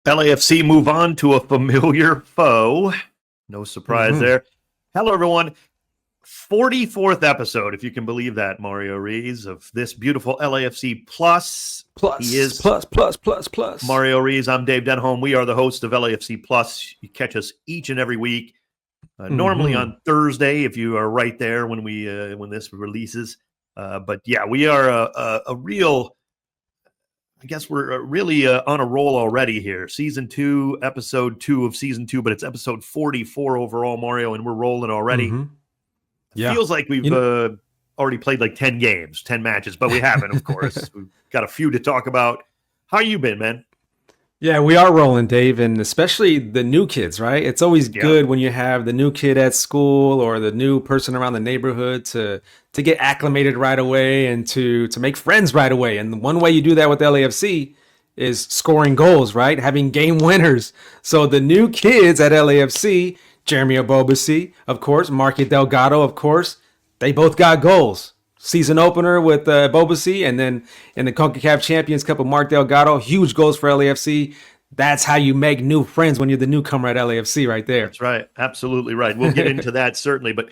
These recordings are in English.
LAFC move on to a familiar foe. No surprise there. Hello, everyone. 44th episode, if you can believe that, Mario Ruiz, of this beautiful LAFC Plus. He is plus. Mario Ruiz. I'm Dave Denholm. We are the hosts of LAFC Plus. You catch us each and every week, normally on Thursday, if you are right there when when this releases. But yeah, we are a real... I guess we're really on a roll already here. Season 2, episode 2 of season 2, but it's episode 44 overall, Mario, and we're rolling already. Yeah. Feels like we've already played like 10 games, 10 matches, but we haven't, of course. We've got a few to talk about. How you been, man? Yeah, we are rolling, Dave, and especially the new kids, right? It's always good when you have the new kid at school or the new person around the neighborhood to get acclimated right away and to make friends right away. And one way you do that with LAFC is scoring goals, right? Having game winners. So the new kids at LAFC, Jeremy Abobasi, of course, Marky Delgado, of course, they both got goals. Season opener with Abobasi, and then in the Concacaf Champions Cup with Mark Delgado, huge goals for LAFC. That's how you make new friends when you're the newcomer at LAFC right there. That's right. Absolutely right. We'll get into that certainly. But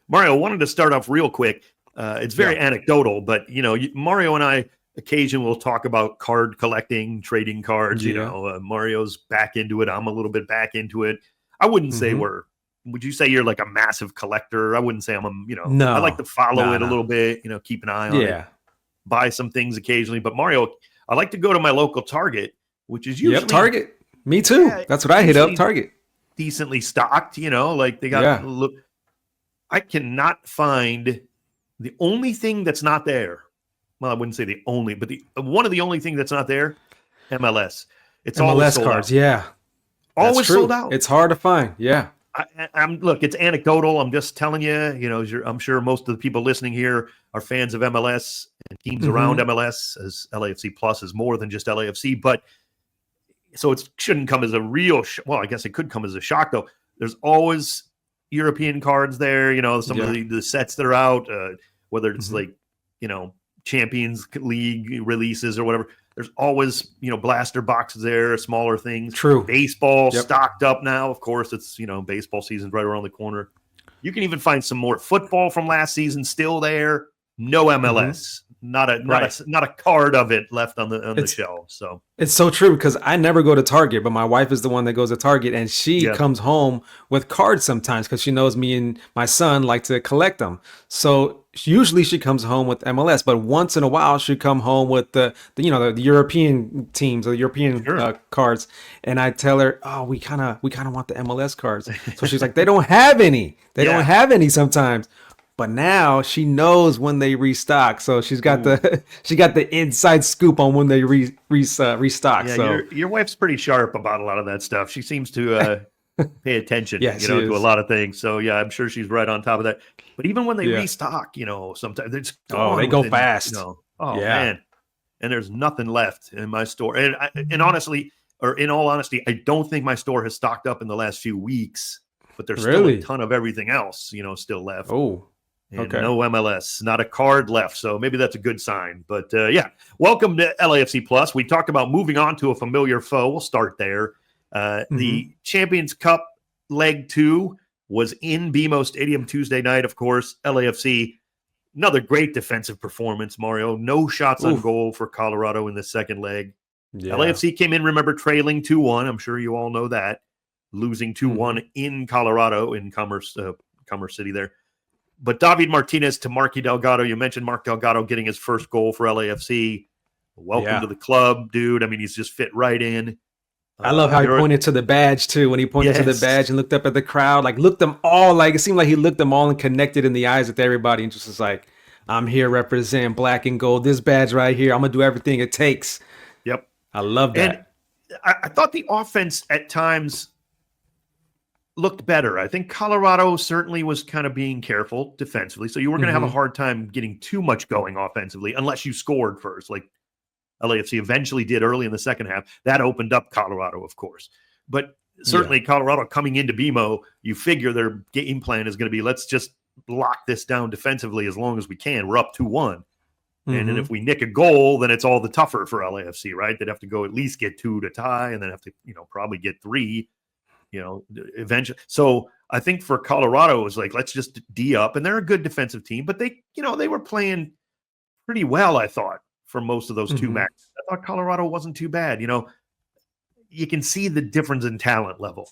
Mario, I wanted to start off real quick. It's very anecdotal, but Mario and I occasionally will talk about card collecting, trading cards. Mario's back into it. I'm a little bit back into it. I wouldn't say would you say you're like a massive collector? I wouldn't say I'm no, I like to follow it a little bit, keep an eye on it, buy some things occasionally. But Mario, I like to go to my local Target, which is usually Target. Me too. That's what I hit up, Target. Decently stocked, like they got look. I cannot find the only thing that's not there. Well, I wouldn't say the only, but one of the only things that's not there, MLS. It's MLS cards, always sold out. It's hard to find, Look, it's anecdotal. I'm just telling you, I'm sure most of the people listening here are fans of MLS and teams around MLS, as LAFC Plus is more than just LAFC. But so it shouldn't come as a real, well, I guess it could come as a shock, though. There's always European cards there, some of the sets that are out, whether it's Champions League releases or whatever. There's always, blaster boxes there, smaller things. True. Baseball stocked up now. Of course, it's, baseball season's right around the corner. You can even find some more football from last season still there. No MLS. Not a card of it left on the shelf. So it's so true because I never go to Target, but my wife is the one that goes to Target, and she comes home with cards sometimes because she knows me and my son like to collect them. So usually she comes home with MLS, but once in a while she come home with the European teams or the European cards, and I tell her, oh, we kind of want the MLS cards. So she's like, they don't have any. They don't have any sometimes. But now she knows when they restock, so she's got the inside scoop on when they restock. Yeah, so your wife's pretty sharp about a lot of that stuff. She seems to pay attention, to a lot of things. So yeah, I'm sure she's right on top of that. But even when they restock, sometimes they're just they go fast. Man, and there's nothing left in my store. And in all honesty, I don't think my store has stocked up in the last few weeks. But there's still a ton of everything else, still left. Oh. And no MLS, not a card left. So maybe that's a good sign. But welcome to LAFC Plus. We talked about moving on to a familiar foe. We'll start there. The Champions Cup Leg 2 was in BMO Stadium Tuesday night, of course. LAFC, another great defensive performance, Mario. No shots on goal for Colorado in the second leg. Yeah. LAFC came in, remember, trailing 2-1. I'm sure you all know that. Losing 2-1 in Colorado, in Commerce City there. But David Martinez to Marky Delgado. You mentioned Mark Delgado getting his first goal for LAFC. Welcome to the club, dude. I mean, he's just fit right in. I love how he pointed to the badge, too. When he pointed to the badge and looked up at the crowd, looked them all, it seemed like he looked them all and connected in the eyes with everybody and just was like, I'm here representing black and gold. This badge right here, I'm going to do everything it takes. Yep. I love that. And I thought the offense at times looked better. I think Colorado certainly was kind of being careful defensively. So you were going to have a hard time getting too much going offensively unless you scored first, like LAFC eventually did early in the second half. That opened up Colorado, of course. But certainly Colorado coming into BMO, you figure their game plan is going to be, let's just lock this down defensively as long as we can. We're up 2-1. And then if we nick a goal, then it's all the tougher for LAFC, right? They'd have to go at least get 2 to tie, and then have to, probably get 3, eventually. So I think for Colorado, it was like, let's just D up. And they're a good defensive team, but they were playing pretty well, I thought, for most of those 2 matches. I thought Colorado wasn't too bad. You can see the difference in talent level.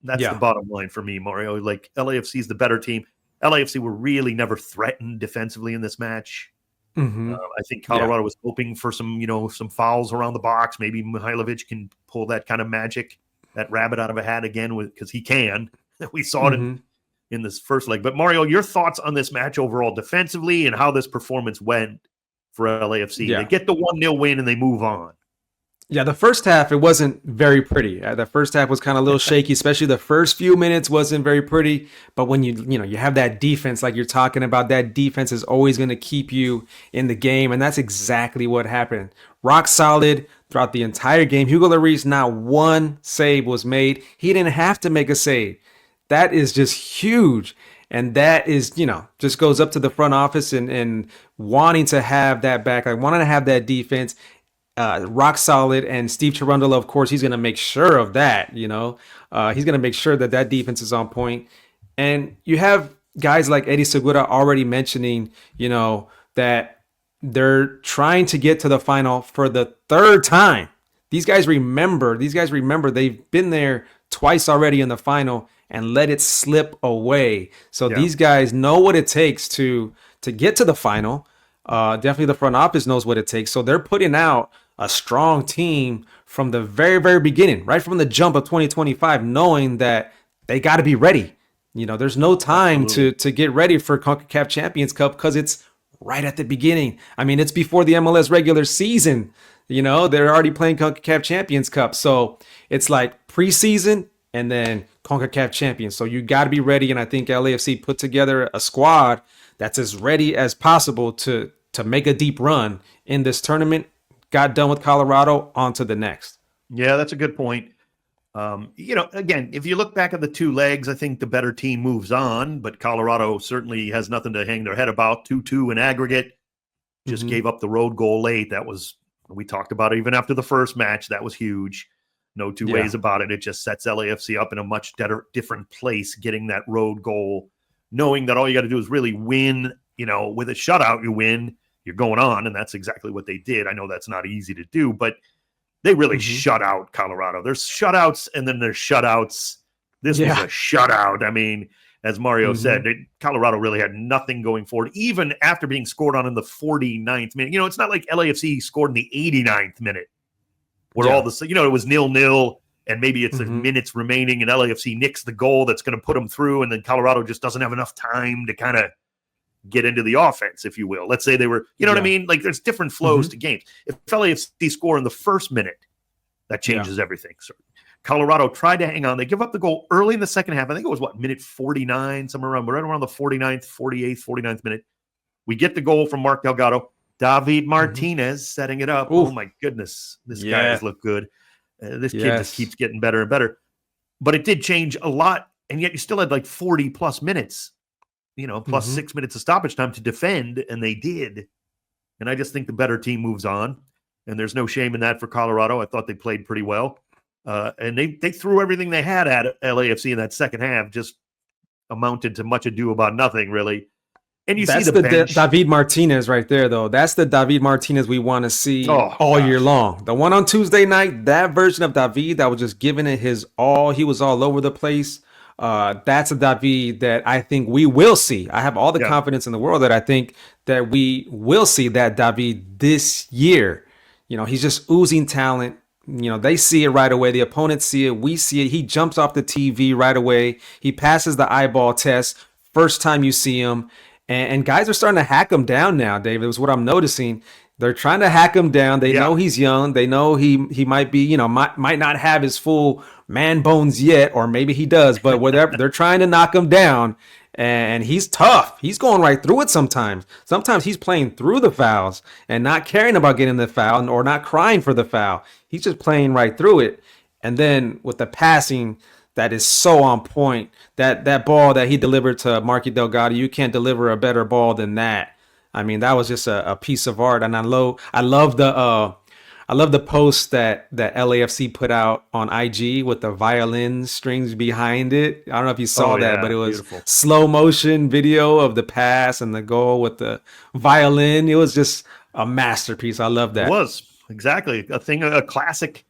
That's the bottom line for me, Mario. Like, LAFC is the better team. LAFC were really never threatened defensively in this match. I think Colorado was hoping for some fouls around the box. Maybe Mihailovic can pull that kind of magic, that rabbit out of a hat again, because he can. We saw it in this first leg. But Mario, your thoughts on this match overall defensively and how this performance went for LAFC? They get the 1-0 win and they move on. Yeah, the first half, it wasn't very pretty. The first half was kind of a little shaky, especially the first few minutes wasn't very pretty. But when you have that defense, like you're talking about, that defense is always going to keep you in the game. And that's exactly what happened. Rock solid throughout the entire game. Hugo Lloris, not one save was made. He didn't have to make a save. That is just huge. And that is, just goes up to the front office and wanting to have that back, like wanting to have that defense. Rock solid, and Steve Cherundolo, of course, he's going to make sure of that. He's going to make sure that defense is on point. And you have guys like Eddie Segura already mentioning, that they're trying to get to the final for the 3rd time. These guys remember they've been there twice already in the final and let it slip away. So these guys know what it takes to get to the final. Definitely the front office knows what it takes. So they're putting out a strong team from the very, very beginning, right from the jump of 2025, knowing that they got to be ready. There's no time to get ready for Concacaf Champions Cup because it's right at the beginning. I mean, it's before the MLS regular season. They're already playing Concacaf Champions Cup. So it's like preseason and then Concacaf Champions. So you got to be ready. And I think LAFC put together a squad that's as ready as possible to make a deep run in this tournament. Got done with Colorado, on to the next. Yeah, that's a good point. Again, if you look back at the 2 legs, I think the better team moves on, but Colorado certainly has nothing to hang their head about. 2-2 in aggregate. Just gave up the road goal late. That was, we talked about it even after the first match. That was huge. No two ways about it. It just sets LAFC up in a much different place, getting that road goal, knowing that all you got to do is really win. With a shutout, you win. You're going on, and that's exactly what they did. I know that's not easy to do, but they really shut out Colorado. There's shutouts, and then there's shutouts. This was a shutout. I mean, as Mario said, Colorado really had nothing going forward, even after being scored on in the 49th minute. It's not like LAFC scored in the 89th minute, where all the, it was 0-0, and maybe it's minutes remaining, and LAFC nicks the goal that's going to put them through, and then Colorado just doesn't have enough time to kind of get into the offense, if you will. Let's say they were, what I mean? Like, there's different flows to games. If LAFC score in the first minute, that changes everything. So Colorado tried to hang on. They give up the goal early in the second half. I think it was minute 49, somewhere around, right around the 49th, 48th, 49th minute. We get the goal from Mark Delgado. David Martinez setting it up. Ooh. Oh my goodness. This guy has looked good. This kid just keeps getting better and better. But it did change a lot. And yet you still had like 40 plus minutes. Plus 6 minutes of stoppage time to defend, and they did. And I just think the better team moves on, and there's no shame in that for Colorado. I thought they played pretty well, and they threw everything they had at LAFC in that second half. Just amounted to much ado about nothing, really. And that's see the bench. David Martinez right there, though. That's the David Martinez we want to see all year long. The one on Tuesday night, that version of David that was just giving it his all. He was all over the place. That's a David that I think we will see. I have all the confidence in the world that I think that we will see that David this year. He's just oozing talent. They see it right away. The opponents see it. We see it. He jumps off the TV right away. He passes the eyeball test first time you see him. And guys are starting to hack him down now, David. It was what I'm noticing. They're trying to hack him down. They know he's young. They know he might be, might not have his full man bones yet, or maybe he does, but whatever. They're trying to knock him down, and he's tough. He's going right through it sometimes. Sometimes he's playing through the fouls and not caring about getting the foul or not crying for the foul. He's just playing right through it. And then with the passing that is so on point, that ball that he delivered to Marky Delgado, you can't deliver a better ball than that. I mean, that was just a piece of art. And I love the post that LAFC put out on IG with the violin strings behind it. I don't know if you saw that, but it was beautiful. slow motion video of the pass and the goal with the violin. It was just a masterpiece. I love that. It was exactly a classic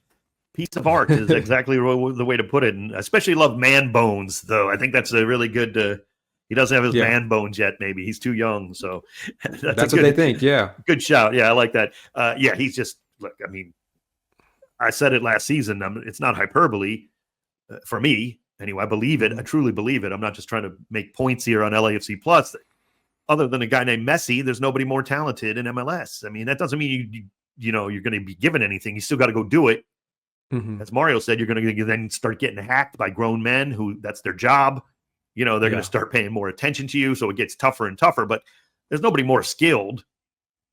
piece of art is exactly the way to put it. And I especially love man bones, though. I think that's a really good. He doesn't have his man bones yet. Maybe he's too young. So that's what they think. Yeah, good shout. Yeah, I like that. He's just look. I mean, I said it last season. It's not hyperbole for me anyway. I believe it. I truly believe it. I'm not just trying to make points here on LAFC Plus. Other than a guy named Messi, there's nobody more talented in MLS. I mean, that doesn't mean you're going to be given anything. You still got to go do it. Mm-hmm. As Mario said, you're going to then start getting hacked by grown men who that's their job. They're going to start paying more attention to you. So it gets tougher and tougher, but there's nobody more skilled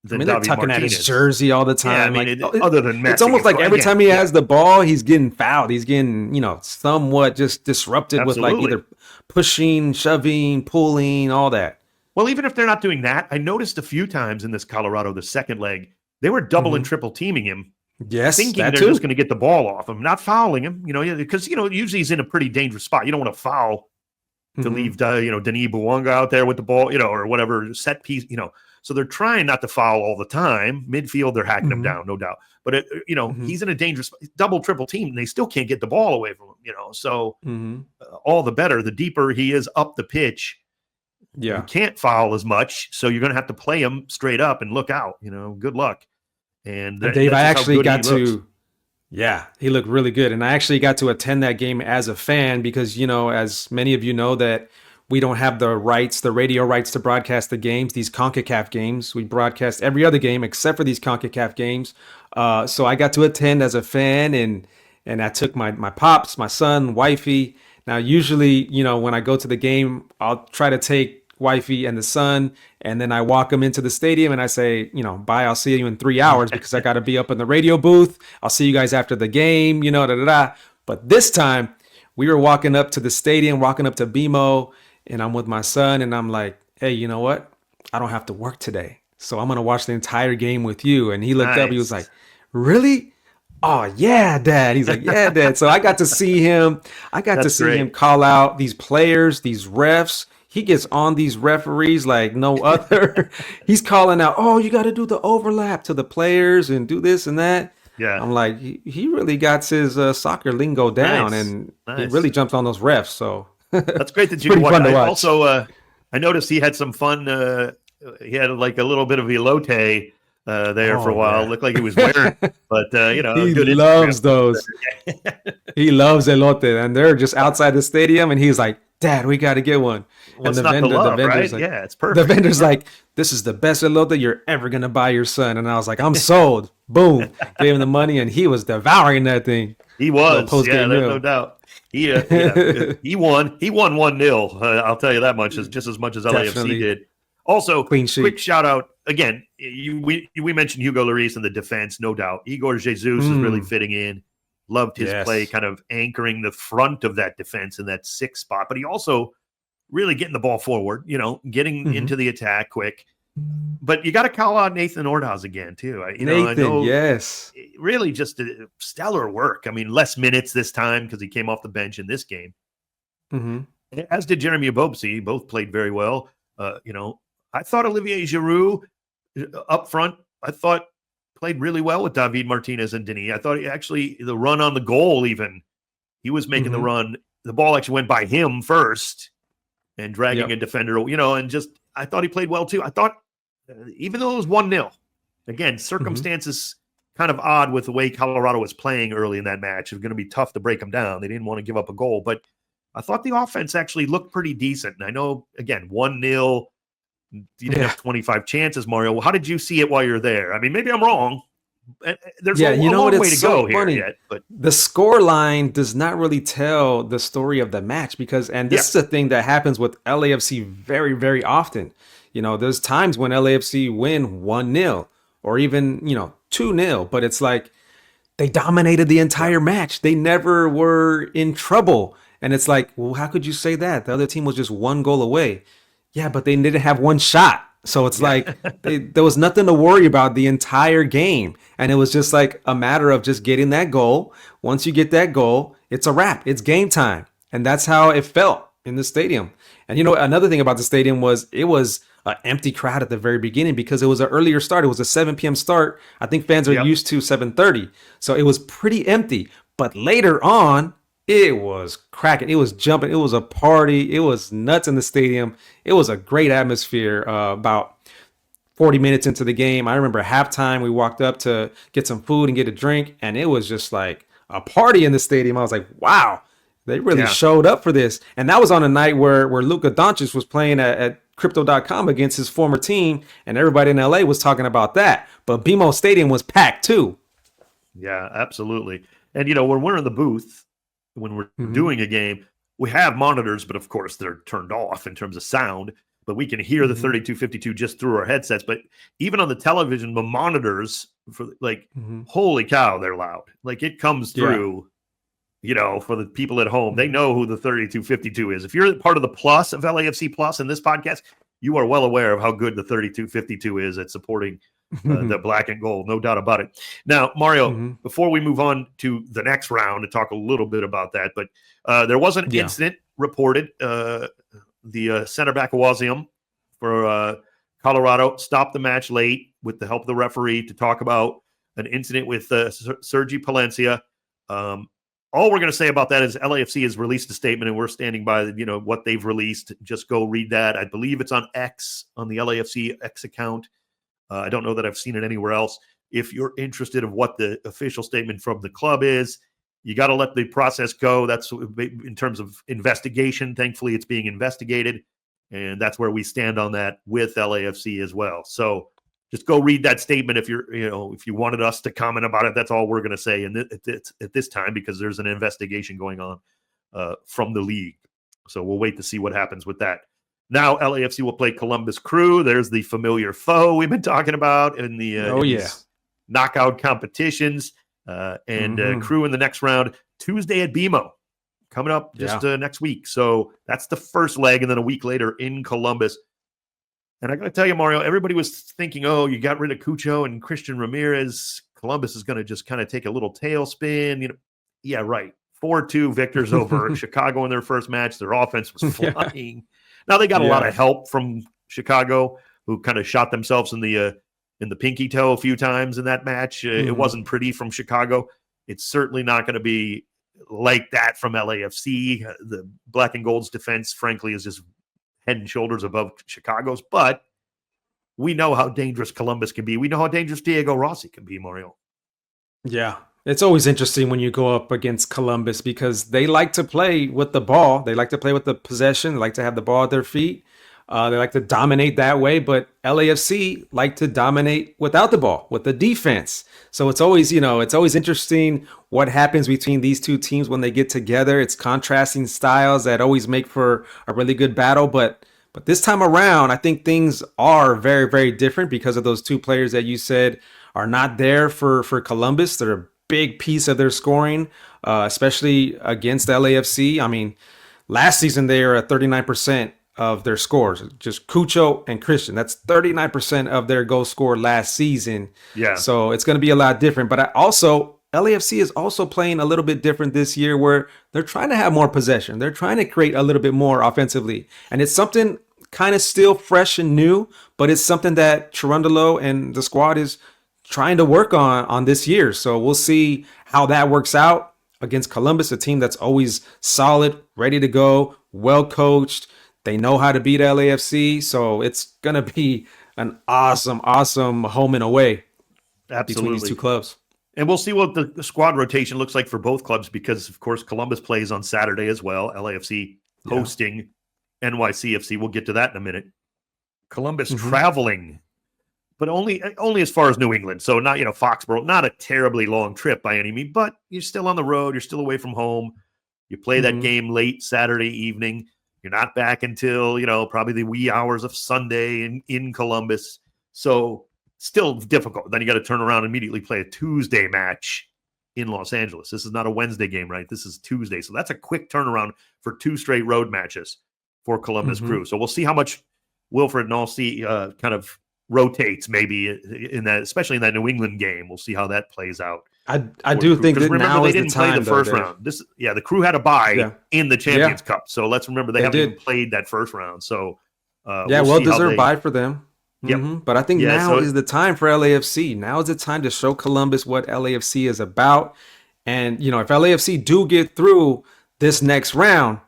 than they're David tucking Martinez. at his jersey all the time. Yeah, I mean, other than Messi, it's almost like every time he has the ball, he's getting fouled. He's getting, somewhat just disrupted with like either pushing, shoving, pulling, all that. Well, even if they're not doing that, I noticed a few times in this Colorado, the second leg, they were double and triple teaming him. Yes, thinking they're just going to get the ball off him, not fouling him, because, usually he's in a pretty dangerous spot. You don't want to foul to leave, Denis Bouanga out there with the ball, or whatever set piece, So they're trying not to foul all the time. Midfield, they're hacking him down, no doubt. But, he's in a dangerous double, triple team, and they still can't get the ball away from him, So all the better. The deeper he is up the pitch, you can't foul as much. So you're going to have to play him straight up and look out, good luck. And Dave, I actually got to, he looked really good. And I actually got to attend that game as a fan because, as many of you know, that we don't have the radio rights to broadcast the games, these Concacaf games. We broadcast every other game except for these Concacaf games. So I got to attend as a fan and I took my pops, my son, wifey. Now, usually, when I go to the game, I'll try to take wifey and the son, and then I walk them into the stadium and I say, bye, I'll see you in 3 hours because I got to be up in the radio booth. I'll see you guys after the game, But this time we were walking up to the stadium, walking up to BMO, and I'm with my son and I'm like, hey, you know what? I don't have to work today. So I'm going to watch the entire game with you. And he looked up, he was like, really? Oh yeah, Dad. He's like, yeah, Dad. So I got to see him. Him call out these players, these refs. He gets on these referees like no other. He's calling out, oh, you got to do the overlap to the players and do this and that. Yeah. I'm like, he really got his soccer lingo down and he really jumps on those refs. So that's great that you can watch. Also, I noticed he had some fun. He had like a little bit of elote there for a while. Looked like he was wearing, but he loves those. He loves elote, and they're just outside the stadium, and he's like, Dad, we got to get one. Well, and the vendor's like, it's perfect. The vendor's like, this is the best elote you're ever gonna buy your son. And I was like, I'm sold. Boom, gave him the money, and he was devouring that thing. He was, there's no doubt. He won. He won 1-0. I'll tell you that much. Just as much as LAFC did. Also, quick shout out again. We mentioned Hugo Lloris in the defense, no doubt. Igor Jesus is really fitting in. Loved his play, kind of anchoring the front of that defense in that 6th spot. But he also really getting the ball forward, getting into the attack quick. But you got to call out Nathan Ordaz again, too. I know, yes. Really just stellar work. I mean, less minutes this time because he came off the bench in this game. As did Jeremy Abobsi. Both played very well. I thought Olivier Giroud up front, played really well with David Martinez and Denis. I thought the run on the goal even, he was making the run. The ball actually went by him first and dragging a defender, and just I thought he played well too. I thought even though it was 1-0, again, circumstances kind of odd with the way Colorado was playing early in that match. It was going to be tough to break them down. They didn't want to give up a goal, but I thought the offense actually looked pretty decent. And I know, again, 1-0, you didn't have 25 chances, Mario. How did you see it while you're there? I mean, maybe I'm wrong. There's a long way to go here yet. But the score line does not really tell the story of the match because, and this is a thing that happens with LAFC very, very often. There's times when LAFC win 1-0 or even, 2-0, but it's like they dominated the entire match. They never were in trouble. And it's like, well, how could you say that? The other team was just one goal away. Yeah, but they didn't have one shot. So it's like there was nothing to worry about the entire game. And it was just like a matter of just getting that goal. Once you get that goal, it's a wrap. It's game time. And that's how it felt in the stadium. And another thing about the stadium was it was an empty crowd at the very beginning because it was an earlier start. It was a 7 p.m. start. I think fans are used to 7:30. So it was pretty empty. But later on, it was cracking. It was jumping. It was a party. It was nuts in the stadium. It was a great atmosphere. About 40 minutes into the game, I remember halftime, we walked up to get some food and get a drink, and it was just like a party in the stadium. I was like, wow, they really showed up for this. And that was on a night where Luka Doncic was playing at Crypto.com against his former team, and everybody in LA was talking about that. But BMO Stadium was packed too. Yeah, absolutely. And, when we're in the booth, when we're doing a game, we have monitors, but of course they're turned off in terms of sound, but we can hear the 3252 just through our headsets. But even on the television, the monitors for holy cow, they're loud. Like it comes through, for the people at home, they know who the 3252 is. If you're part of the plus of LAFC Plus in this podcast, you are well aware of how good the 3252 is at supporting the black and gold, no doubt about it. Now, Mario, before we move on to the next round to talk a little bit about that, but there was an incident reported. The center back Awazium for Colorado stopped the match late with the help of the referee to talk about an incident with Sergi Palencia. All we're going to say about that is LAFC has released a statement, and we're standing by what they've released. Just go read that. I believe it's on X, on the LAFC X account. I don't know that I've seen it anywhere else. If you're interested in what the official statement from the club is, you got to let the process go. That's in terms of investigation. Thankfully, it's being investigated, and that's where we stand on that with LAFC as well. So just go read that statement if if you wanted us to comment about it. That's all we're going to say at this time, because there's an investigation going on from the league. So we'll wait to see what happens with that. Now LAFC will play Columbus Crew. There's the familiar foe we've been talking about in the knockout competitions. Crew in the next round, Tuesday at BMO, coming up just next week. So that's the first leg, and then a week later in Columbus. And I got to tell you, Mario, everybody was thinking, you got rid of Cucho and Christian Ramirez. Columbus is going to just kind of take a little tailspin. Yeah, right. 4-2 victors over Chicago in their first match. Their offense was flying. Now they got a lot of help from Chicago, who kind of shot themselves in the pinky toe a few times in that match. It wasn't pretty from Chicago. It's certainly not going to be like that from LAFC. The black and gold's defense, frankly, is just head and shoulders above Chicago's. But we know how dangerous Columbus can be. We know how dangerous Diego Rossi can be, Mario. Yeah. It's always interesting when you go up against Columbus because they like to play with the ball. They like to play with the possession. They like to have the ball at their feet. They like to dominate that way, but LAFC like to dominate without the ball, with the defense. So it's always, it's always interesting what happens between these two teams when they get together. It's contrasting styles that always make for a really good battle. But this time around, I think things are very, very different because of those two players that you said are not there for Columbus. They're a big piece of their scoring, especially against LAFC. I mean, last season they were at 39% of their scores, just Cucho and Christian. That's 39% of their goals scored last season. Yeah. So it's going to be a lot different. But LAFC is also playing a little bit different this year, where they're trying to have more possession. They're trying to create a little bit more offensively. And it's something kind of still fresh and new, but it's something that Cherundolo and the squad is trying to work on this year. So we'll see how that works out against Columbus, a team that's always solid, ready to go, well coached. They know how to beat LAFC, so it's going to be an awesome home and away between these two clubs. And we'll see what the squad rotation looks like for both clubs because, of course, Columbus plays on Saturday as well. LAFC hosting NYCFC. We'll get to that in a minute. Columbus traveling, but only as far as New England. So not, Foxborough, not a terribly long trip by any means, but you're still on the road. You're still away from home. You play that game late Saturday evening. You're not back until, probably the wee hours of Sunday in Columbus. So still difficult. Then you got to turn around and immediately play a Tuesday match in Los Angeles. This is not a Wednesday game, right? This is Tuesday. So that's a quick turnaround for 2 straight road matches for Columbus Crew. So we'll see how much Wilfred Nancy kind of rotates maybe in that, especially in that New England game. We'll see how that plays out. I do think that remember now they is the didn't play time, the first round. The Crew had a bye in the Champions Cup, so let's remember they haven't even played that first round. So well deserved bye for them. Yep. But I think now is the time for LAFC. Now is the time to show Columbus what LAFC is about. And if LAFC do get through this next round,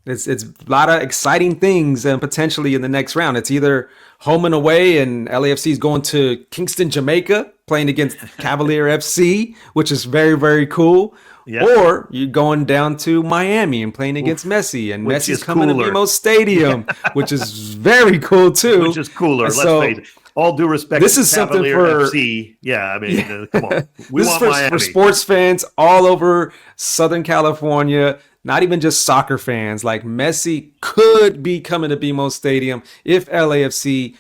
it's a lot of exciting things and potentially in the next round. It's either home and away, and LAFC is going to Kingston, Jamaica, playing against Cavalier FC, which is very, very cool. Yep. Or you're going down to Miami and playing against Messi, and Messi's coming to BMO Stadium, which is very cool too. Which is cooler. So, let's face it. All due respect, this is Cavalier something for FC. Yeah, I mean, come on. We want Miami. For sports fans all over Southern California. Not even just soccer fans. Like, Messi could be coming to BMO Stadium if LAFC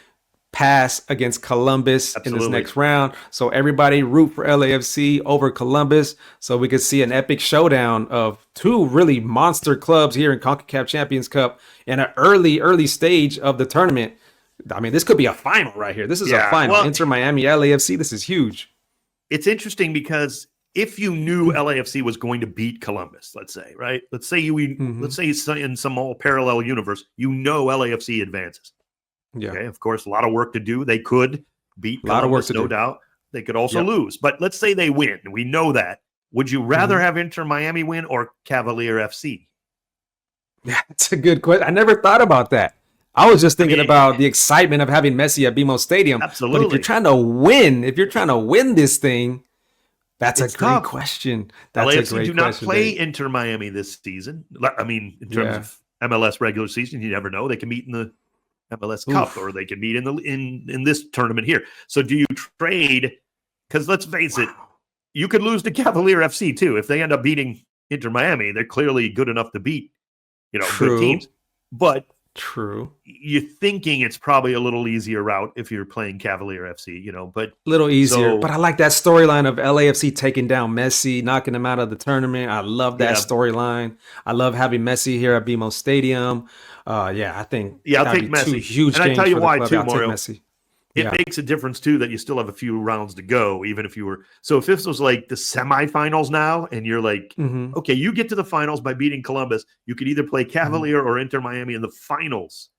pass against Columbus in this next round. So everybody root for LAFC over Columbus, so we could see an epic showdown of two really monster clubs here in Concacaf Champions Cup in an early stage of the tournament. I mean, this could be a final right here. This is a final. Well, Inter Miami, LAFC. This is huge. It's interesting because if you knew LAFC was going to beat Columbus, let's say, right? Let's say in some all parallel universe, LAFC advances. Yeah. Okay. Of course, a lot of work to do. They could beat Columbus, no doubt. They could also lose. But let's say they win. We know that. Would you rather have Inter Miami win or Cavalier FC? Yeah, that's a good question. I never thought about that. I was just thinking about the excitement of having Messi at BMO Stadium. Absolutely. But if you're trying to win this thing, that's a great question. That's LAFC a great do not question, play Inter Miami this season. I mean, in terms of MLS regular season, you never know. They can meet in the MLS Cup, or they can meet in this tournament here. So do you trade? Because let's face it, you could lose to Cavalier FC too. If they end up beating Inter Miami, they're clearly good enough to beat, good teams. But you're thinking it's probably a little easier route if you're playing Cavalier FC, but a little easier. But I like that storyline of LAFC taking down Messi, knocking him out of the tournament. I love that storyline. I love having Messi here at BMO Stadium. I think I'll take Messi. Huge and I tell you why too, Mario. It Yeah. makes a difference too that you still have a few rounds to go, even if you were. So if this was like the semifinals now, and you're like, okay, you get to the finals by beating Columbus, you could either play Cavalier or Inter Miami in the finals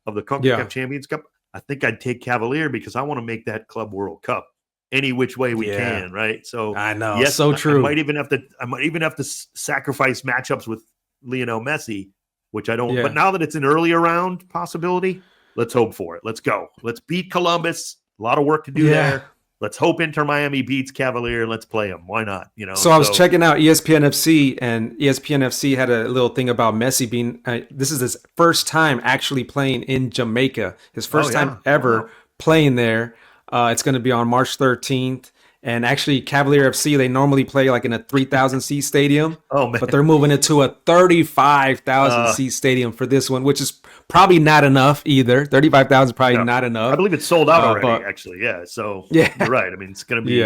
of the Concacaf Champions Cup. I think I'd take Cavalier because I want to make that Club World Cup any which way we can, right? So I know, yes, so true. I might even have to sacrifice matchups with Lionel Messi, which I don't. But now that it's an earlier round possibility, let's hope for it. Let's go. Let's beat Columbus. A lot of work to do there. Let's hope Inter Miami beats Cavalier. Let's play them. Why not? So I was checking out ESPN FC, and ESPN FC had a little thing about Messi being. This is his first time actually playing in Jamaica. His first time ever playing there. It's going to be on March 13th. And actually, Cavalier FC, they normally play like in a 3,000 seat stadium. Oh, man. But they're moving it to a 35,000 seat stadium for this one, which is probably not enough either. 35,000 is probably not enough. I believe it's sold out already, actually. Yeah. So you're right. I mean, it's going to be.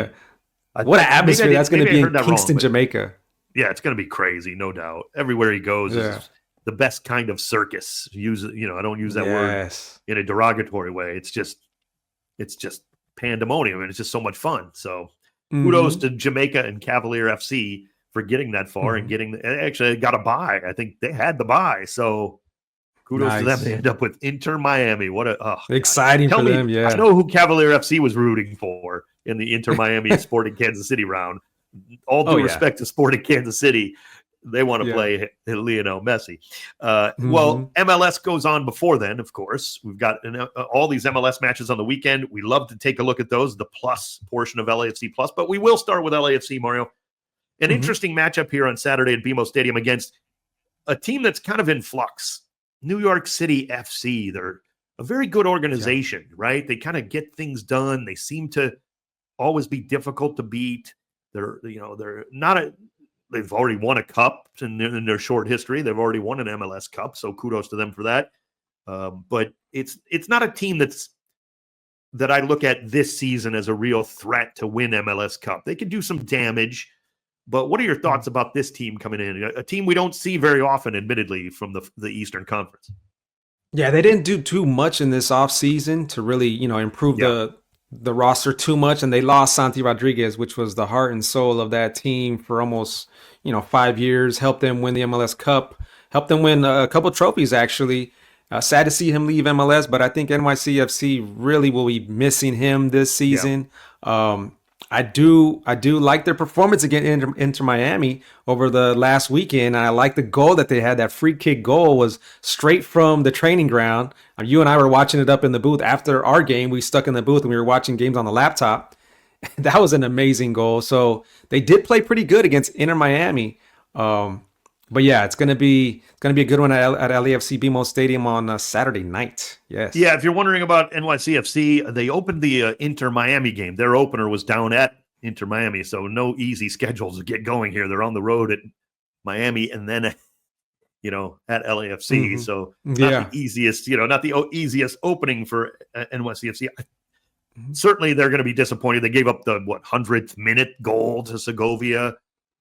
What an atmosphere that's going to be in Kingston, Jamaica. Yeah, it's going to be crazy, no doubt. Everywhere he goes is the best kind of circus. I don't use that word in a derogatory way. It's just pandemonium, and it's just so much fun. So kudos to Jamaica and Cavalier FC for getting that far and actually got a bye. I think they had the bye. So kudos to them. They end up with Inter Miami. What exciting for them. Yeah. I know who Cavalier FC was rooting for in the Inter Miami Sporting Kansas City round. All due respect to Sporting Kansas City. They want to play Lionel Messi. Well, MLS goes on before then, of course. We've got all these MLS matches on the weekend. We love to take a look at those, the plus portion of LAFC Plus. But we will start with LAFC, Mario. An interesting matchup here on Saturday at BMO Stadium against a team that's kind of in flux. New York City FC. They're a very good organization, right? They kind of get things done. They seem to always be difficult to beat. They're not a... They've already won a cup in their short history. They've already won an MLS Cup, so kudos to them for that. But it's not a team that I look at this season as a real threat to win MLS Cup. They can do some damage, but what are your thoughts about this team coming in? A team we don't see very often, admittedly, from the Eastern Conference. Yeah, they didn't do too much in this offseason to really, improve Yeah. the roster too much. And they lost Santi Rodriguez, which was the heart and soul of that team for almost, 5 years, helped them win the MLS Cup, helped them win a couple trophies, actually. Sad to see him leave MLS, but I think NYCFC really will be missing him this Yeah. season. Um, I do like their performance against Inter Miami over the last weekend, and I like the goal that they had. That free kick goal was straight from the training ground. You and I were watching it up in the booth after our game. We stuck in the booth and we were watching games on the laptop. That was an amazing goal. So they did play pretty good against Inter Miami. Um, but yeah, it's gonna be a good one at LAFC BMO Stadium on Saturday night. Yeah, Yes. if you're wondering about NYCFC, they opened the Inter Miami game. Their opener was down at Inter Miami, so no easy schedules to get going here. They're on the road at Miami and then at LAFC. Hmm. So not the Yeah. easiest, not the easiest opening for NYCFC. Mhm. Certainly, they're going to be disappointed. They gave up the 100th minute goal to Segovia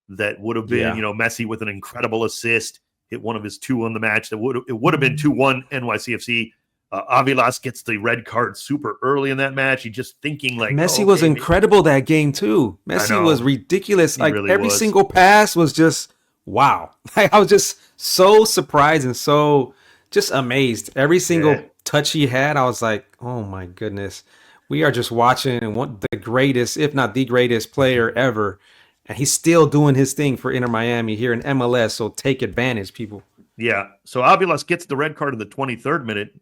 that would have been, Yeah. Messi with an incredible assist, hit one of his two on the match. It would have been 2-1 NYCFC. Avilas gets the red card super early in that match. He just thinking like, oh, Messi was okay, incredible that game too. I Messi was know ridiculous. he Like really every was. single pass was just wow. Like, I was just so surprised and so just amazed. Every Yeah, single touch he had, I was like, "Oh my goodness. We are just watching one the greatest, if not the greatest player ever." And he's still doing his thing for Inter Miami here in MLS, so take advantage, people. yeah. So Avilas gets the red card in the 23rd minute.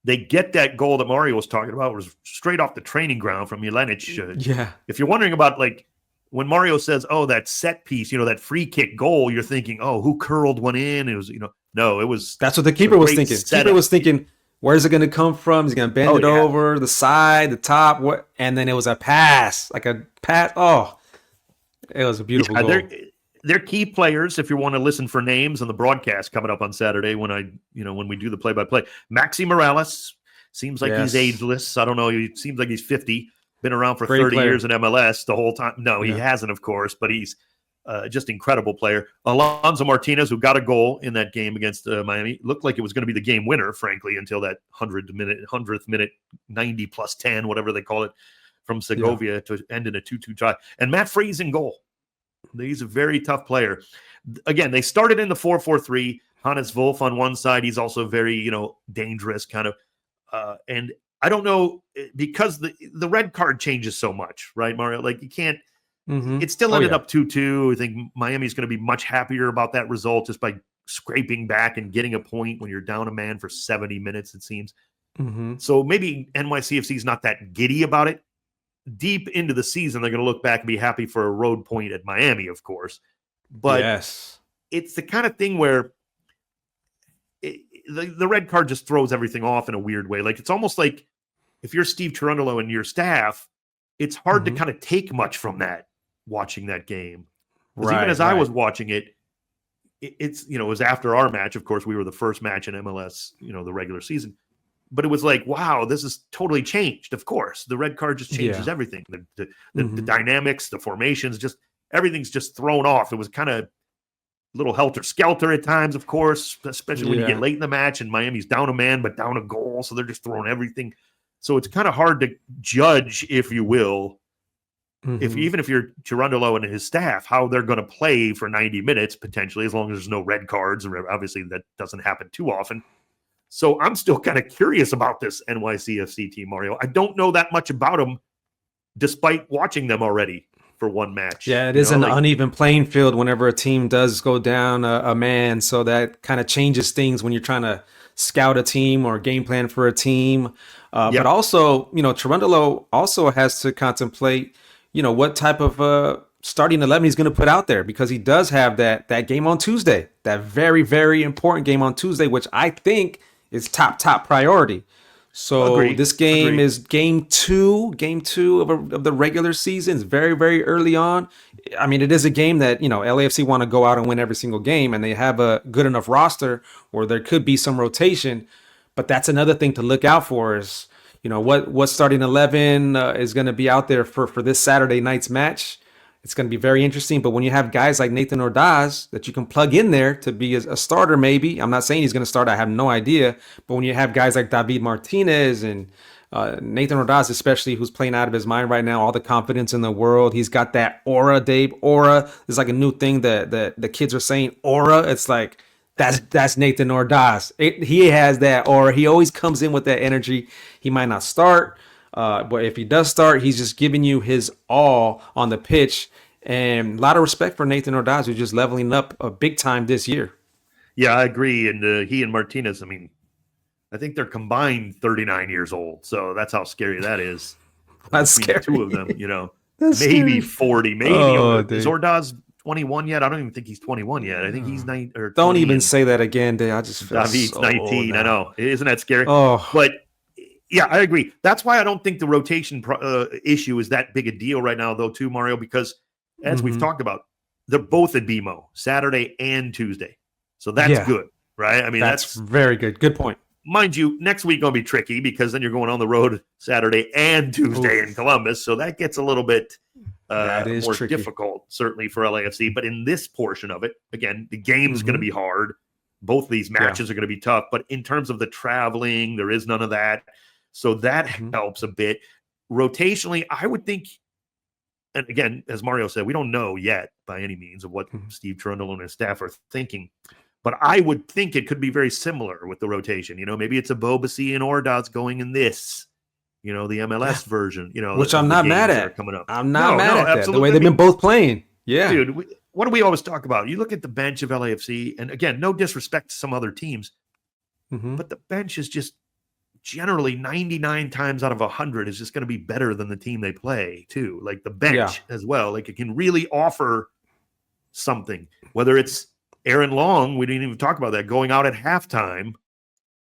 They get that goal that Mario was talking about, was straight off the training ground from Jelenic. Yeah. If you're wondering about like when Mario says, "Oh, that set piece," that free kick goal, you're thinking, "Oh, who curled one in?" It was, no, it was That's what the a keeper was great thinking. Keeper setup. was thinking, where's it going to come from? He's going to bend Oh it yeah, over the side, the top, what? And then it was a pass, like a pass. Oh, it was a beautiful yeah. They're goal. they're key players. If you want to listen for names on the broadcast coming up on Saturday, when we do the play-by-play, Maxi Morales seems like he's Yes, ageless. I don't know. He seems like he's 50. Been around for great 30 years player. in MLS the whole time. No, he Yeah, hasn't, of course, but he's just incredible player. Alonso Martinez, who got a goal in that game against Miami, looked like it was going to be the game winner, frankly, until that 100th minute, 90 plus 10, whatever they call it, from yeah, Segovia to end in a 2-2 tie. And Matt Freese in goal. He's a very tough player. Again, they started in the 4-4-3. Hannes Wolf on one side. He's also very, dangerous kind of. And I don't know, because the red card changes so much, right, Mario? Like you can't. mm-hmm. It still Oh ended yeah, up 2-2. I think Miami's going to be much happier about that result just by scraping back and getting a point when you're down a man for 70 minutes, it seems. mm-hmm. So maybe NYCFC is not that giddy about it. Deep into the season, they're going to look back and be happy for a road point at Miami, of course. But Yes, it's the kind of thing where the red card just throws everything off in a weird way. Like it's almost like if you're Steve Cherundolo and your staff, it's hard to mm-hmm. kind of take much from that watching that game. Because even Right, as I right. was watching it, it was after our match. Of course, we were the first match in MLS, the regular season. But it was like, wow, this is totally changed. Of course, the red card just changes Yeah, everything. The mm-hmm. dynamics, the formations, just everything's just thrown off. It was kind of a little helter skelter at times, of course, especially when you get Yeah, late in the match and Miami's down a man but down a goal, so they're just throwing everything. So it's kind of hard to judge, if you will, if mm-hmm. even if you're Girondolo and his staff, how they're going to play for 90 minutes potentially, as long as there's no red cards. Obviously, that doesn't happen too often. So I'm still kind of curious about this NYCFC team, Mario. I don't know that much about them, despite watching them already for one match. Yeah, it is an Like uneven playing field whenever a team does go down a man. So that kind of changes things when you're trying to scout a team or game plan for a team. But yeah, also, Cherundolo also has to contemplate, what type of starting 11 he's going to put out there because he does have that game on Tuesday, that very, very important game on Tuesday, which I think is top priority. So agree, this game agree. is game two of the regular season. It's very, very early on. I mean, it is a game that, LAFC want to go out and win every single game, and they have a good enough roster where there could be some rotation. But that's another thing to look out for is, what starting 11 is going to be out there for this Saturday night's match. It's going to be very interesting. But when you have guys like Nathan Ordaz that you can plug in there to be a starter, maybe, I'm not saying he's going to start. I have no idea. But when you have guys like David Martinez and Nathan Ordaz, especially, who's playing out of his mind right now, all the confidence in the world. He's got that aura, Dave. Aura is like a new thing that the kids are saying. Aura. It's like, that's Nathan Ordaz. He has that aura. He always comes in with that energy. He might not start, but if he does start, he's just giving you his all on the pitch. And a lot of respect for Nathan Ordaz, who's just leveling up big time this year. Yeah, I agree. And he and Martinez, I mean, I think they're combined 39 years old. So that's how scary that is. That's scary. The two of them, you know, That's maybe scary. 40, maybe. Is Ordaz 21 yet? I don't even think he's 21 yet. I think he's 9 or 20. Don't even say that again, Dave. I just feel David's so 19. I know. Isn't that scary? Oh, but yeah, I agree. That's why I don't think the rotation issue is that big a deal right now, though, too, Mario, because as we've talked about, they're both at BMO Saturday and Tuesday. So that's good, right? I mean, that's very good. Good point. Mind you, next week going to be tricky because then you're going on the road Saturday and Tuesday in Columbus. So that gets a little bit more tricky. Difficult, certainly for LAFC. But in this portion of it, again, the game's going to be hard. Both of these matches are going to be tough. But in terms of the traveling, there is none of that. So that helps a bit. Rotationally, I would think, and again, as Mario said, we don't know yet by any means of what Steve Trundle and his staff are thinking. But I would think it could be very similar with the rotation. You know, maybe it's a Bobasi and Ordaz going in this, you know, the MLS version, you know. Which I'm not mad at. Coming up. I'm not mad at that. The way they've been both playing. Yeah. Dude, what do we always talk about? You look at the bench of LAFC, and again, no disrespect to some other teams, but the bench is just generally 99 times out of 100 is just going to be better than the team they play, too. Like the bench as well. Like it can really offer something, whether it's Aaron Long, we didn't even talk about that, going out at halftime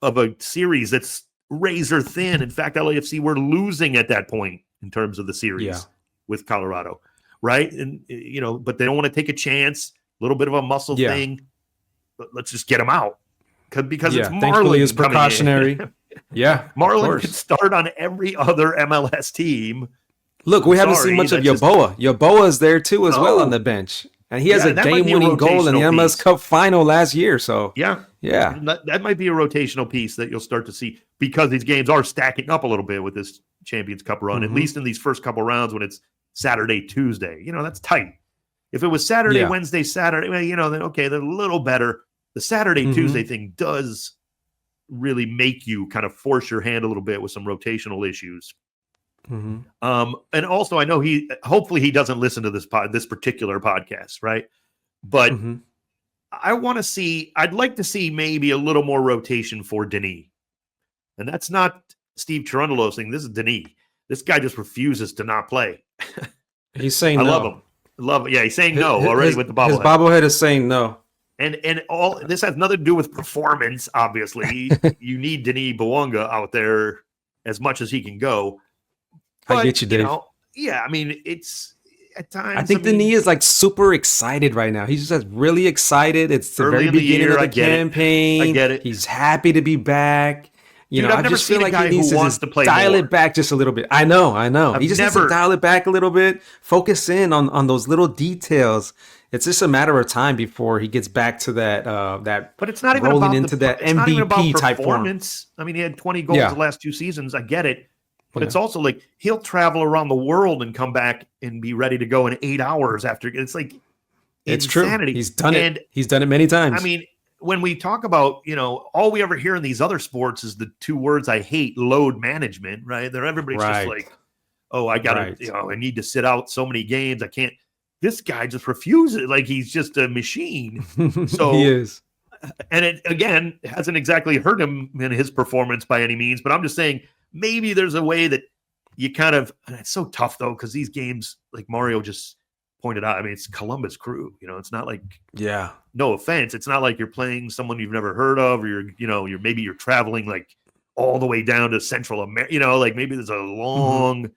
of a series that's razor thin. In fact, LAFC were losing at that point in terms of the series with Colorado, right? And, you know, but they don't want to take a chance, a little bit of a muscle thing. But let's just get them out because it's Marlon. It's precautionary. Marlon can start on every other MLS team. Look, we haven't seen much of Yeboah. Yeboah is there too as well on the bench. And he has a game-winning goal in the MLS Cup final last year. So that might be a rotational piece that you'll start to see because these games are stacking up a little bit with this Champions Cup run, at least in these first couple rounds when it's Saturday, Tuesday. You know, that's tight. If it was Saturday, Wednesday, Saturday, well, you know, then okay, they're a little better. The Saturday, Tuesday thing does really make you kind of force your hand a little bit with some rotational issues. And also I know hopefully he doesn't listen to this particular podcast, right? But I'd like to see maybe a little more rotation for Denis. And that's not Steve Cherundolo saying, this is Denis. This guy just refuses to not play. He's saying I love him. Yeah, he's saying no already with the bobblehead. His bobblehead is saying no. And all this has nothing to do with performance, obviously. You need Denis Bouanga out there as much as he can go. But, I get you, Dave. I mean, it's at times. I think Denis is like super excited right now. He's just really excited. It's the very beginning of the campaign. I get it. He's happy to be back. You know, I've never seen a guy who wants to play dial more. It back just a little bit. I know. He just needs to dial it back a little bit. Focus in on those little details. It's just a matter of time before he gets back to that. But it's not even rolling about into that MVP type performance. I mean, he had 20 goals the last 2 seasons. I get it. But it's also like he'll travel around the world and come back and be ready to go in 8 hours after. It's like it's insanity. True. He's done it. He's done it many times. I mean, when we talk about, you know, all we ever hear in these other sports is the 2 words I hate: load management. Right? Everybody's just like, oh, I got to, I need to sit out so many games. I can't. This guy just refuses. Like he's just a machine. So he is. And it again hasn't exactly hurt him in his performance by any means. But I'm just saying. Maybe there's a way that you kind of, and it's so tough though, because these games, like Mario just pointed out, I mean, it's Columbus Crew, you know, it's not like, no offense. It's not like you're playing someone you've never heard of, or maybe you're traveling like all the way down to Central America, you know, like maybe there's a long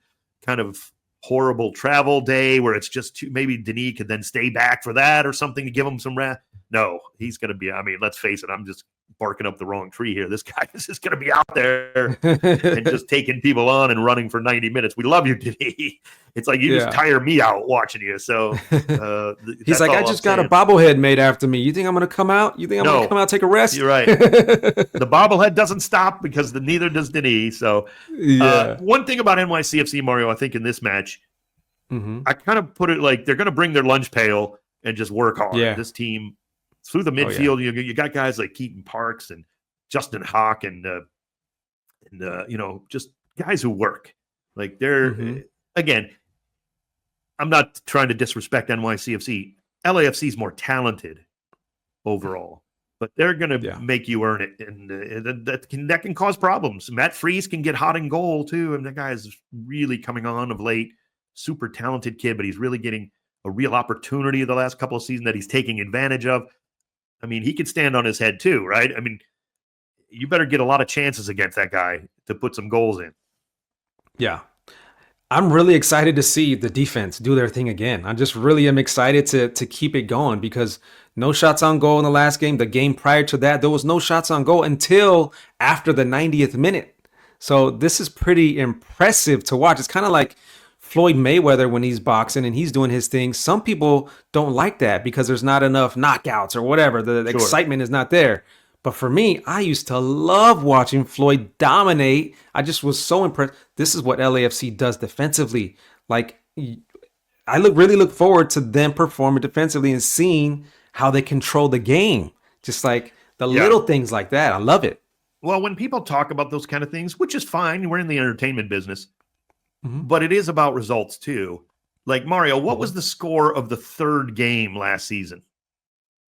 kind of horrible travel day where it's just maybe Denis could then stay back for that or something to give him some rest. No, he's going to be, I mean, let's face it. I'm just barking up the wrong tree here. This guy is just going to be out there and just taking people on and running for 90 minutes. We love you, Denny. It's like you just tire me out watching you. So he's like, I just got a bobblehead made after me. You think I'm going to come out? You think I'm going to come out, take a rest? You're right. The bobblehead doesn't stop because neither does Denny. So one thing about NYCFC, Mario, I think in this match, I kind of put it like they're going to bring their lunch pail and just work hard. Yeah. This team through the midfield, you got guys like Keaton Parks and Justin Hawk and just guys who work. Like they're again, I'm not trying to disrespect NYCFC. LAFC is more talented overall, but they're going to make you earn it, and that can cause problems. Matt Freese can get hot in goal too, and that guy is really coming on of late. Super talented kid, but he's really getting a real opportunity the last couple of seasons that he's taking advantage of. I mean, he could stand on his head too, right? I mean, you better get a lot of chances against that guy to put some goals in. Yeah. I'm really excited to see the defense do their thing again. I just really am excited to keep it going because no shots on goal in the last game. The game prior to that, there was no shots on goal until after the 90th minute. So this is pretty impressive to watch. It's kind of like Floyd Mayweather when he's boxing and he's doing his thing. Some people don't like that because there's not enough knockouts or whatever. The excitement is not there. But for me, I used to love watching Floyd dominate. I just was so impressed. This is what LAFC does defensively. Like, I really look forward to them performing defensively and seeing how they control the game. Just like the little things like that. I love it. Well, when people talk about those kind of things, which is fine, we're in the entertainment business, but it is about results too. Like, Mario, what was the score of the third game last season?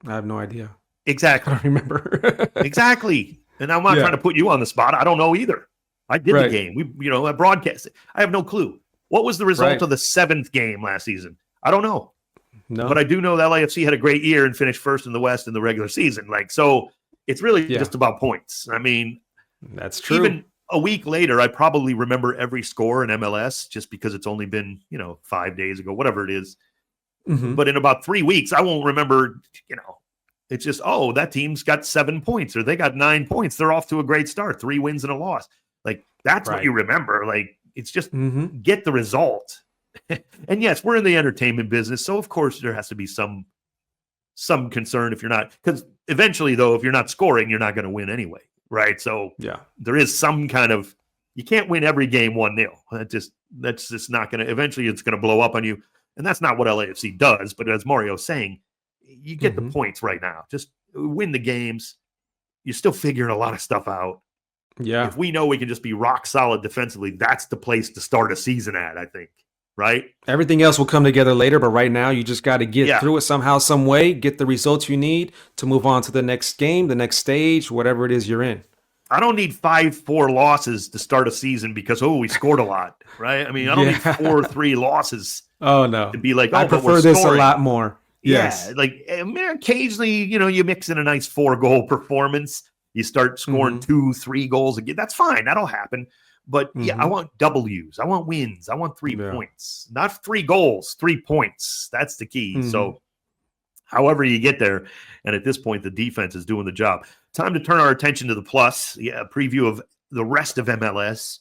I have no idea. Exactly. I don't remember. Exactly. And I'm not trying to put you on the spot. I don't know either. I did the game. I broadcast it. I have no clue. What was the result of the seventh game last season? I don't know. No. But I do know that LAFC had a great year and finished first in the West in the regular season. Like, so it's really just about points. I mean, that's true. Even a week later, I probably remember every score in MLS just because it's only been, 5 days ago, whatever it is. But in about 3 weeks, I won't remember, it's just, that team's got 7 points or they got 9 points. They're off to a great start, 3 wins and a loss. Like, that's what you remember. Like, it's just get the result. And yes, we're in the entertainment business. So, of course, there has to be some concern if you're not. Because eventually, though, if you're not scoring, you're not going to win anyway. Right? So, there is some kind of – you can't win every game 1-0. That's just not going to – eventually, it's going to blow up on you. And that's not what LAFC does. But as Mario's saying, you get the points right now. Just win the games. You're still figuring a lot of stuff out. Yeah. If we know we can just be rock solid defensively, that's the place to start a season at, I think. Right? Everything else will come together later, but right now you just got to get through it somehow, some way, get the results you need to move on to the next game, the next stage, whatever it is you're in. I don't need 5-4 losses to start a season because, we scored a lot, right? I mean, I don't need 4-3 losses. Oh, no. To be like, I prefer this a lot more. Yes. Yeah, like occasionally, you mix in a nice 4-goal performance. You start scoring 2-3 goals again. That's fine. That'll happen. But I want W's. I want wins. I want 3 points. Not 3 goals, 3 points. That's the key. So however you get there, and at this point, the defense is doing the job. Time to turn our attention to the plus. A preview of the rest of MLS.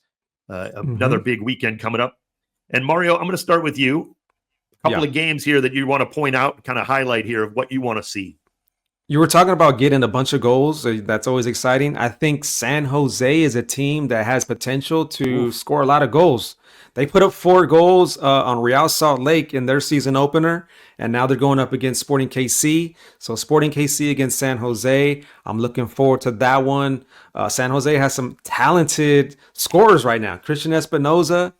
Another big weekend coming up. And Mario, I'm going to start with you. Couple of games here that you want to point out, kind of highlight here of what you want to see. You were talking about getting a bunch of goals. That's always exciting. I think San Jose is a team that has potential to score a lot of goals. They put up 4 goals on Real Salt Lake in their season opener, and now they're going up against Sporting KC. So Sporting KC against San Jose. I'm looking forward to that one. San Jose has some talented scorers right now. Christian Espinoza,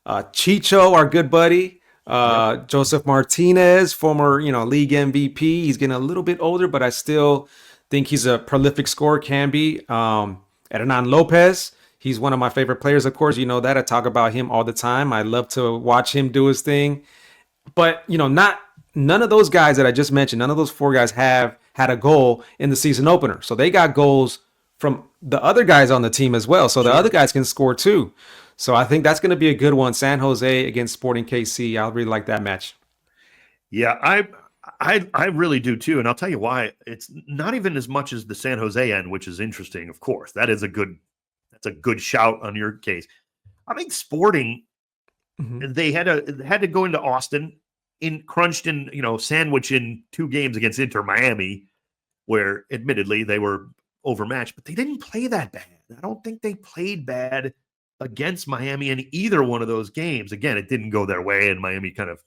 Chicho, our good buddy. Joseph Martinez, former, league MVP. He's getting a little bit older, but I still think he's a prolific scorer, can be. Hernan Lopez, he's one of my favorite players, of course. You know that. I talk about him all the time. I love to watch him do his thing. But, none of those guys that I just mentioned, none of those 4 guys have had a goal in the season opener. So they got goals from the other guys on the team as well. So the other guys can score too. So I think that's going to be a good one. San Jose against Sporting KC. I really like that match. Yeah, I really do too, and I'll tell you why. It's not even as much as the San Jose end, which is interesting. Of course, that's a good shout on your case. I think Sporting, they had to go into Austin, crunched in, sandwich in 2 games against Inter Miami, where admittedly they were overmatched, but they didn't play that bad. I don't think they played bad against Miami in either one of those games. Again, it didn't go their way, and Miami kind of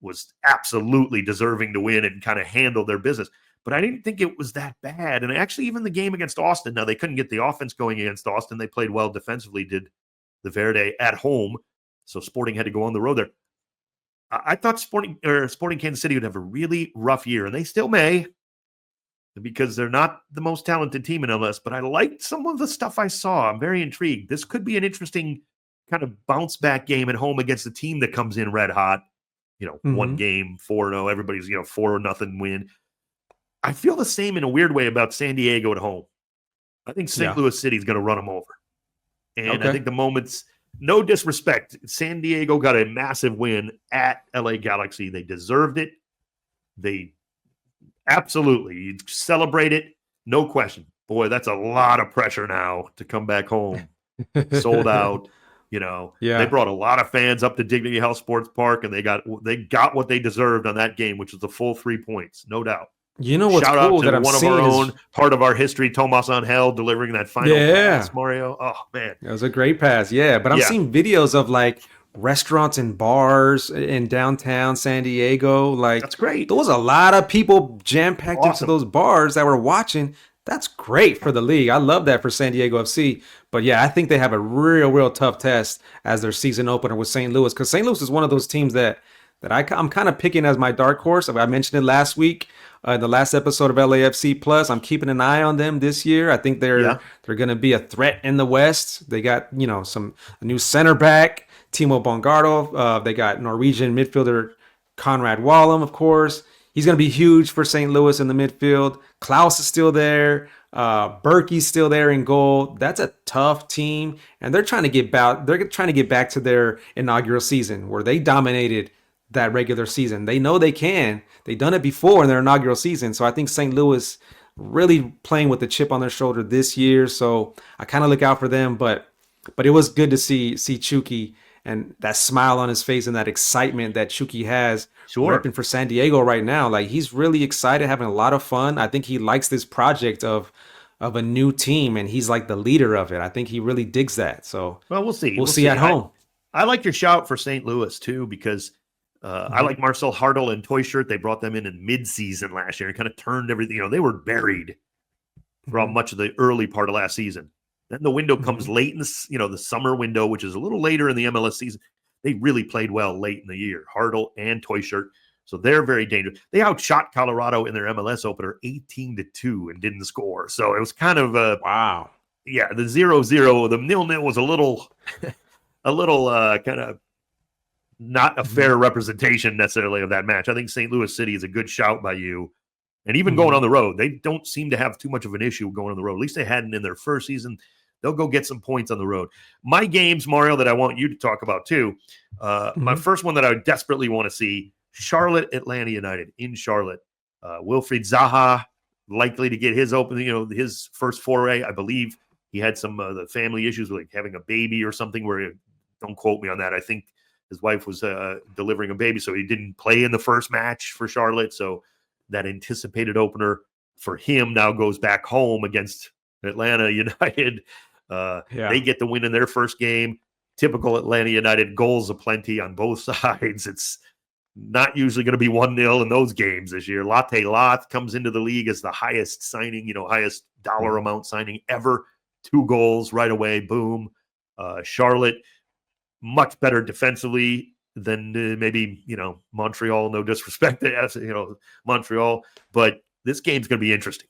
was absolutely deserving to win and kind of handle their business. But I didn't think it was that bad. And actually, even the game against Austin, now they couldn't get the offense going against Austin. They played well defensively, did the Verde at home. So Sporting had to go on the road there. I thought Sporting Kansas City would have a really rough year, and they still may, because they're not the most talented team in MLS. But I liked some of the stuff I saw. I'm very intrigued. This could be an interesting kind of bounce back game at home against a team that comes in red hot. One game, 4-0, everybody's, 4-0 win. I feel the same in a weird way about San Diego at home. I think St. Louis City is going to run them over. And I think the moments, no disrespect, San Diego got a massive win at LA Galaxy. They deserved it. They absolutely celebrate it. No question. Boy, that's a lot of pressure now to come back home. Sold out. They brought a lot of fans up to Dignity Health Sports Park, and they got what they deserved on that game, which was the full 3 points, no doubt. You know what's Shout cool out to that I'm one of seeing our own, part of our history, Tomas Angel, delivering that final pass, Mario. Oh, man. That was a great pass, but I'm seeing videos of, like, restaurants and bars in downtown San Diego. Like, that's great. There was a lot of people jam-packed into those bars that were watching. That's great for the league. I love that for San Diego FC. But yeah, I think they have a real tough test as their season opener with St. Louis, because St. Louis is one of those teams that I'm kind of picking as my dark horse. I mentioned it last week, the last episode of LAFC Plus. I'm keeping an eye on them this year. I think they're going to be a threat in the West. They got a new center back, Timo Bongardo. They got Norwegian midfielder Conrad Wallum, of course. He's going to be huge for St. Louis in the midfield. Klaus is still there. Berkey's still there in goal. That's a tough team, and they're trying to get back. They're trying to get back to their inaugural season where they dominated that regular season. They know they can. They've done it before in their inaugural season. So I think St. Louis really playing with the chip on their shoulder this year. So I kind of look out for them. But it was good to see Chucky and that smile on his face and that excitement that Chucky has. Repping for San Diego right now. Like, he's really excited, having a lot of fun. I think he likes this project of a new team, and he's like the leader of it. I think he really digs that. So we'll see. We'll see at home. I like your shout for St. Louis too, because I like Marcel Hartl and Toy Shirt. They brought them in mid-season last year and kind of turned everything. They were buried throughout much of the early part of last season. Then the window comes late in the summer window, which is a little later in the MLS season. They really played well late in the year, Hartl and Toy Shirt. So they're very dangerous. They outshot Colorado in their MLS opener 18-2 and didn't score. So it was kind of wow. Yeah, the 0-0, the 0-0 was a little kind of not a fair representation necessarily of that match. I think St. Louis City is a good shout by you. And even going on the road, they don't seem to have too much of an issue going on the road. At least they hadn't in their first season. They'll go get some points on the road. My games, Mario, that I want you to talk about too. My first one that I desperately want to see, Charlotte Atlanta United in Charlotte. Wilfried Zaha likely to get his his first foray. I believe he had some the family issues with having a baby or something. Don't quote me on that. I think his wife was delivering a baby, so he didn't play in the first match for Charlotte. So that anticipated opener for him now goes back home against Atlanta United. They get the win in their first game. Typical Atlanta United, goals aplenty on both sides. It's not usually going to be 1-0 in those games this year. Latte Lath comes into the league as the highest signing, highest dollar amount signing ever. 2 goals right away. Boom. Charlotte, much better defensively than maybe, Montreal. No disrespect to, Montreal. But this game's going to be interesting.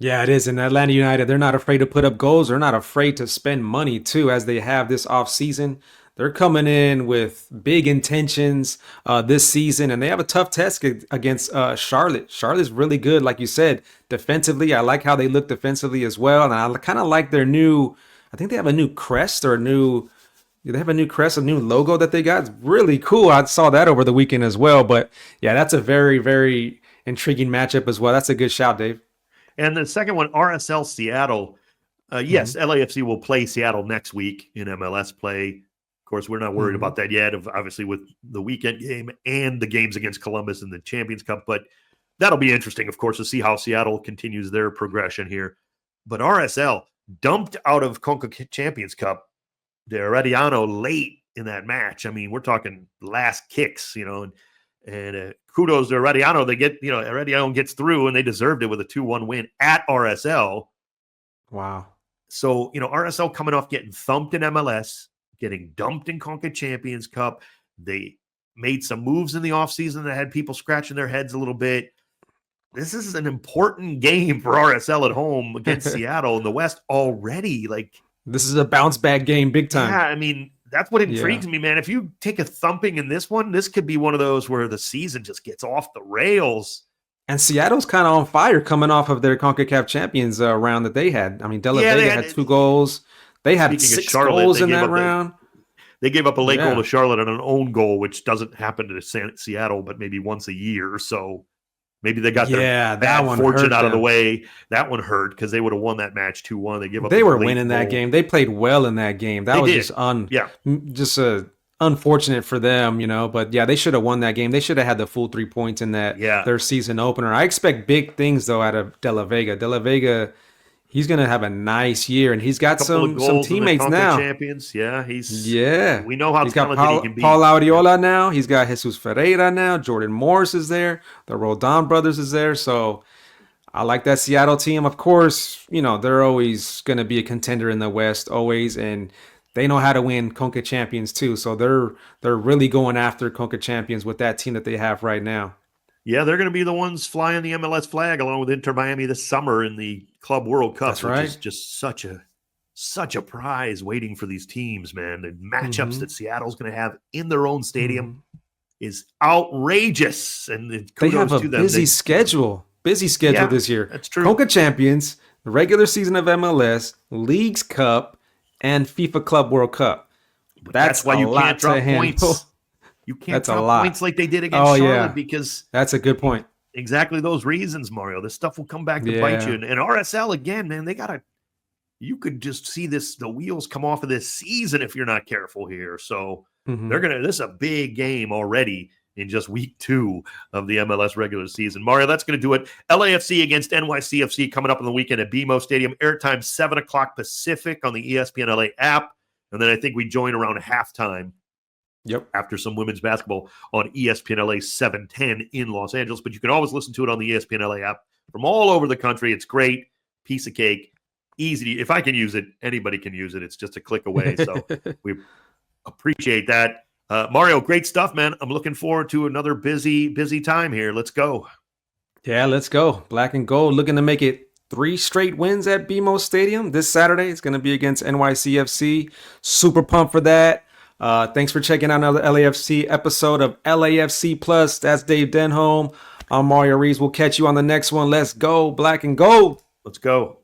Yeah, it is. And Atlanta United, they're not afraid to put up goals. They're not afraid to spend money, too, as they have this offseason. They're coming in with big intentions this season, and they have a tough test against Charlotte. Charlotte's really good, like you said, defensively. I like how they look defensively as well, and I kind of like their I think they have a new crest or a new They have a new crest, a new logo that they got. It's really cool. I saw that over the weekend as well. But yeah, that's a very, very intriguing matchup as well. That's a good shout, Dave. And the second one, RSL Seattle. Yes, LAFC will play Seattle next week in MLS play. Of course, we're not worried about that yet, obviously with the weekend game and the games against Columbus in the Champions Cup. But that'll be interesting, of course, to see how Seattle continues their progression here. But RSL dumped out of Concacaf Champions Cup de Herediano late in that match. I mean, we're talking last kicks, and kudos to Herediano. They get, Herediano gets through, and they deserved it with a 2-1 win at RSL. Wow. So, RSL coming off getting thumped in MLS, getting dumped in Concacaf Champions Cup. They made some moves in the offseason that had people scratching their heads a little bit. This is an important game for RSL at home against Seattle in the West already. This is a bounce back game, big time. Yeah, I mean, that's what intrigues me, man. If you take a thumping in this one, this could be one of those where the season just gets off the rails. And Seattle's kind of on fire coming off of their CONCACAF Champions round that they had. I mean, De La Vega had 2 goals. They had 6 goals in that round. They gave up a late goal to Charlotte and an own goal, which doesn't happen to Seattle, but maybe once a year. So maybe they got their bad fortune out of the way. That one hurt because they would have won that match 2-1. They were winning that game. They played well in that game. That was just unfortunate for them, But yeah, they should have won that game. They should have had the full 3 points in that their season opener. I expect big things though out of De La Vega. De La Vega, he's going to have a nice year, and he's got some teammates now. Champions. Yeah, we know how talented he can be. Paul Auriola now. He's got Jesus Ferreira now. Jordan Morris is there. The Roldan brothers is there. So I like that Seattle team. Of course, they're always going to be a contender in the West, always, and they know how to win Concacaf Champions too. So they're really going after Concacaf Champions with that team that they have right now. Yeah, they're going to be the ones flying the MLS flag along with Inter Miami this summer in the Club World Cup. That's right. Which is just such a prize waiting for these teams, man. The matchups that Seattle's going to have in their own stadium is outrageous. And they have a busy schedule this year. That's true. Concacaf Champions, the regular season of MLS, Leagues Cup, and FIFA Club World Cup. That's why you can't drop points. You can't drop points like they did against Charlotte because that's a good point. Exactly those reasons, Mario. This stuff will come back to bite you. And RSL again, man, you could just see the wheels come off of this season if you're not careful here. So this is a big game already in just week 2 of the MLS regular season. Mario, that's going to do it. LAFC against NYCFC coming up on the weekend at BMO Stadium. Airtime 7:00 Pacific on the ESPN LA app. And then I think we join around halftime. Yep. After some women's basketball on ESPN LA 710 in Los Angeles. But you can always listen to it on the ESPN LA app from all over the country. It's great. Piece of cake. Easy. If I can use it, anybody can use it. It's just a click away. So we appreciate that. Mario, great stuff, man. I'm looking forward to another busy time here. Let's go. Yeah, let's go. Black and gold looking to make it 3 straight wins at BMO Stadium this Saturday. It's going to be against NYCFC. Super pumped for that. Thanks for checking out another LAFC episode of LAFC Plus. That's Dave Denholm. I'm Mario Ruiz. We'll catch you on the next one. Let's go, black and gold. Let's go.